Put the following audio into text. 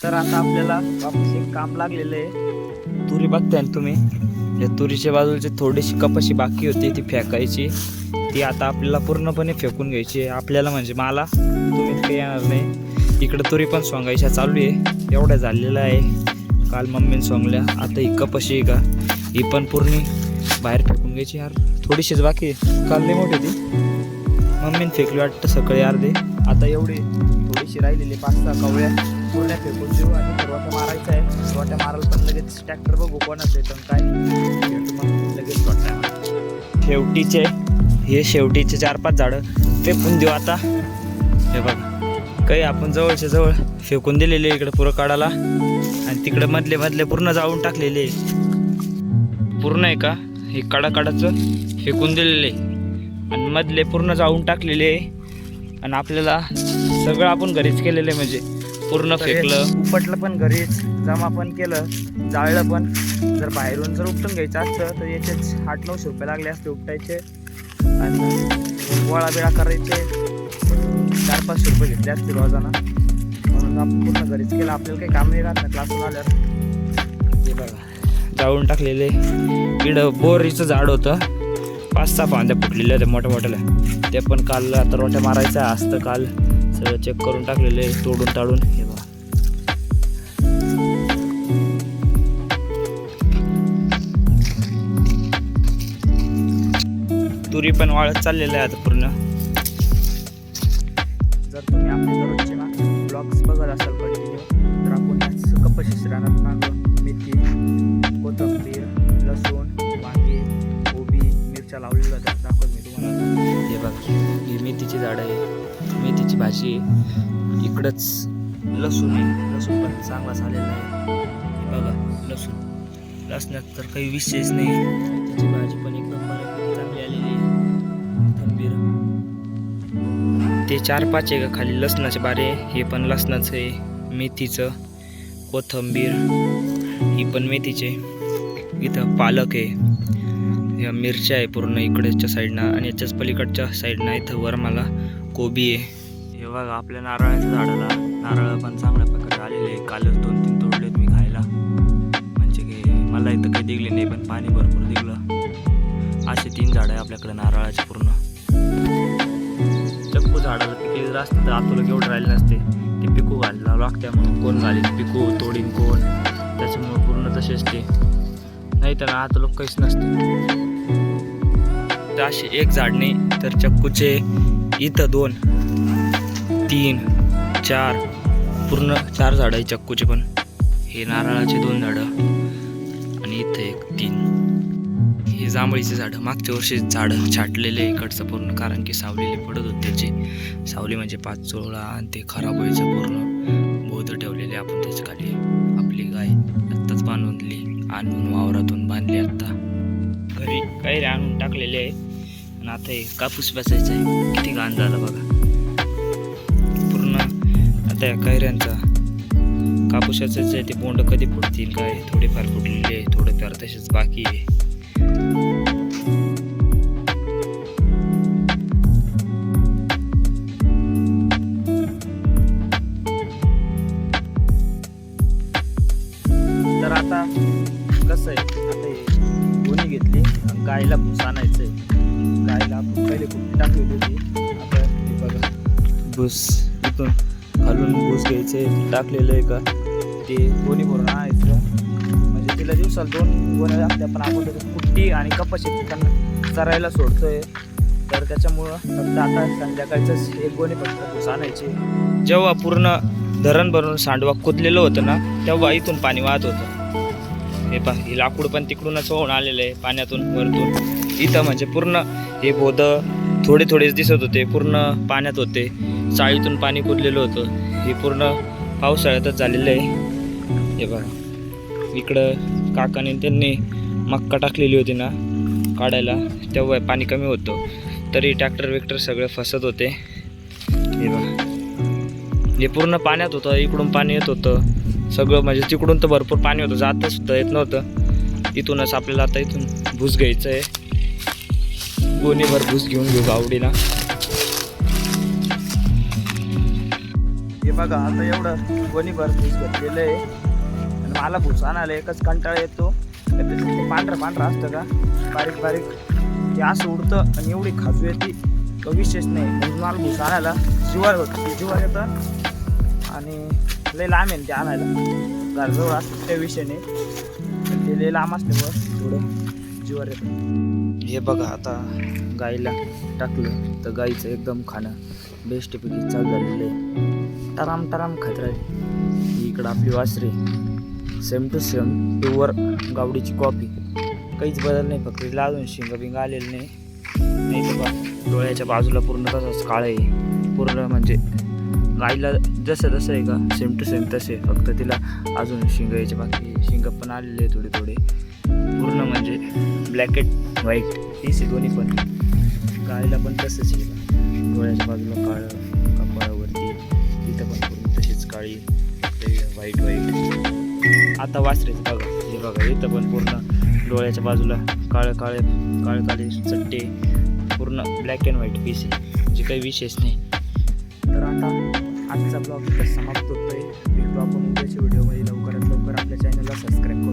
तर आता आपल्याला वापस एक काम लागलेलं आहे. तुरी बघताय ना तुम्ही, या तुरीच्या बाजूची थोडीशी कपाशी बाकी होती ती फेकायची. ती आता आपल्याला पूर्णपणे फेकून घ्यायची आहे. आपल्याला म्हणजे मला तुम्ही काही येणार नाही. इकडं तुरी पण सोंगायच्या चालू आहे. एवढ्या झालेलं आहे. काल मम्मीने सोंगल्या. आता ही कपाशी आहे का, ही पण पूर्ण बाहेर फेकून घ्यायची. यार थोडीशीच बाकी आहे. काल लई मोठी ती मम्मीने फेकली वाटतं सकाळी अर्धे. आता एवढी थोडीशी राहिलेली 5-6 कवळ्या पूर्ण फेकून देऊ आणि रोट्या मारायचा आहे. रोट्या मारायला पण लगेच ट्रॅक्टर बघू कोणाचं आहे पण काय मग लगेच रोट्या. शेवटीचे 4-5 झाडं फेकून देऊ आता. हे बघा काही आपण जवळच्या जवळ फेकून दिलेले इकडे पुरं काढायला आणि तिकडे मधले पूर्ण जाळून टाकलेले पूर्ण आहे का. हे काढाचं फेकून दिलेले आणि मधले पूर्ण जाळून टाकलेले आणि आपल्याला सगळं आपण घरीच केलेलं आहे. म्हणजे पूर्ण फेकलं, उपटलं पण घरीच, जमा पण केलं, जाळलं पण. जर बाहेरून जर उपटून घ्यायचं असतं तर याचेच 800-900 रुपये लागले असते उपटायचे आणि गोळा बिळा करायचे 400-500 रुपये घेतले असते रोजाना. म्हणून आपण पूर्ण घरीच केलं. आपल्याला काही काम नाही राहत ना क्लासून आल्यावर. हे बघा जाळून टाकलेले. इकडं बोरीचं झाड होतं, 5-6 फांद्या फुटलेल्या होत्या मोठ्या. ते पण काल आता रोट्या मारायचं असतं. काल सगळं चेक करून टाकलेले तोडून टाळून. हे बघा तुरी पण वाळत चाललेलं आहे आता पूर्ण. जर तुम्ही आपले दररोजचे ना ब्लॉग्स बघत असाल कंटिन्यू तर आपण कपाशी रानात मागं मेथी, कोथिंबीर, लसूण, वांगे, कोबी, मिरच्या लावलेल्या दाखवत मी तुम्हाला. हे बघा ही मेथीची झाडं आहे, मेथीची भाजी आहे. इकडंच लसूण आहे, लसूण पण चांगला झालेला आहे. हे बघा लसणात तर काही विशेष नाही. मेथीची भाजी पण एकदम बऱ्यापैकी चांगली आलेली आहे. कोथिंबीर ते 4-5 आहे का खाली लसणाचे बारे, हे पण लसणाचं आहे. मेथीचं, कोथिंबीर ही पण मेथीचे. इथं पालक आहे, या मिरच्या आहे पूर्ण इकडच्या साईडनं आणि याच्याच पलीकडच्या साईडनं इथं वर मला कोबी आहे. हे बघा आपल्या नारळाच्या झाडाला नारळ पण चांगल्या प्रकारे आलेले आहे. कालच 2-3 तोडलेत मी खायला. म्हणजे की मला इथं काही दिगले नाही पण पाणी भरपूर दिगलं. असे 3 झाडं आहे आपल्याकडे नारळाचे पूर्ण. चक्कू झाडाला पिकेलं असतं तर आतुला केवढं राहिले नसते. ते पिकू घालायला लागते म्हणून कोण घालीन पिकू तोडीन कोण, त्याच्यामुळे पूर्ण तसेच ते नाही तर आता लोक काहीच नसते. तर असे एक झाड नाही तर चक्कूचे इथं 2, 3, 4 पूर्ण 4 झाडं आहे चक्कूचे पण. हे नारळाचे 2 झाडं आणि इथं 1-3. हे जांभळीचे झाडं मागच्या वर्षी झाडं छाटलेले इकडचं पूर्ण, कारण की सावलीले पडत होते त्याची. सावली म्हणजे 5 चोळा आणि ते खराब व्हायचं पूर्ण. बोध ठेवलेले आपण त्याच्या खाली. आपली गाय आत्ताच बांधली, आणून वावरातून बांधली आत्ता. घरी कैरी आणून टाकलेले आहे आणि आता हे कापूस बसायचा आहे. किती घाण झालं बघा पूर्ण. आता या कैऱ्यांचा कापूसाचंच आहे ते बोंड कधी फुटतील काय. थोडेफार फुटलेले आहे, थोडेफार तसेच बाकी आहे. तर आता कसं आहे, आता हे गोणी घेतली आणि गायला भूस आणायचं आहे. गायला आपण पहिले कुठे टाकली होती. आता हे बघा भूस इथून खालून भूस घ्यायचे टाकलेलं आहे का ते गोणी भरून आणायचं. म्हणजे तिला दिवसाला 2 गोण्या लागतात पण आपण त्याच्यात कुट्टी आणि कपाशी चरायला सोडतोय. तर त्याच्यामुळं फक्त आता संध्याकाळचंच 1 गोणी फक्त भूस आणायची. जेव्हा पूर्ण धरण भरून सांडवा खोदलेलं होतं ना तेव्हा इथून पाणी वाहत होतं. हे पहा हे लाकूड पण तिकडूनच वाहून आलेलं आहे पाण्यातून वरतून. इथं म्हणजे पूर्ण हे बोध थोडेच दिसत होते, पूर्ण पाण्यात होते. चाळीतून पाणी कुदलेलं होतं. हे पूर्ण पावसाळ्यातच झालेलं आहे. हे बघा इकडं काकाने त्यांनी मक्का टाकलेली होती ना काढायला, तेव्हा पाणी कमी होतं तरी ट्रॅक्टर सगळे फसत होते. हे बघा हे पूर्ण पाण्यात होतं, इकडून पाणी येत होतं सगळं. म्हणजे तिकडून तर भरपूर पाणी होतं, जाता सुद्धा येत नव्हतं. इथूनच आपल्याला आता इथून भूस घ्यायचं आहे. गोणीभर भूस घेऊन घेऊ गावडीला. हे बघा आता एवढं गोणीभर भूस घेतलेलं आहे आणि मला भूस आणायला एकच कंटाळा येतो. त्याच्यात ते पांढरं असतं का बारीक बारीक ते असं उडतं आणि एवढी खाजू येते तो विशेष नाही. म्हणून मला भूस आणायला जीवार येतं आणि लय लांब आहे ते आणायला. घराजवळ असतं त्या विषय नाही ते लय लांब असल्यामुळं थोडं जीवार येतं. हे बघा आता गाईला टाकलं तर गाईचं एकदम खाणं बेस्टपैकी चालू झालेलं आहे. टराम खात राहील. इकडं आपली वासरी सेम टू सेम प्युअर गावडीची कॉफी. काहीच बदल नाही, फक्त तिला अजून शिंग आलेलं नाही तर बा डोळ्याच्या बाजूला पूर्ण तसंच काळं आहे पूर्ण. म्हणजे गाईला जसं आहे का सेम टू सेम तसे, फक्त तिला अजून शिंग यायचे बाकी. शिंग पण आलेले थोडे पूर्ण म्हणजे ब्लॅक अँड व्हाईट पीस आहे दोन्ही पण. गाईला पण तसंच आहे का डोळ्याच्या बाजूला काळं, कपाळावरती इथं पण पूर्ण तशीच काळी व्हाईट. आता वासरेच बघा, हे बघा इथं पण पूर्ण डोळ्याच्या बाजूला काळे चट्टे पूर्ण ब्लॅक अँड व्हाईट पीस आहे, जे काही विशेष नाही. तर आता आजचा ब्लॉग इथं समाप्त होतोय. भेटू आपण उद्याच्या व्हिडिओमध्ये लवकरात लवकर. आपल्या चॅनलला सबस्क्राईब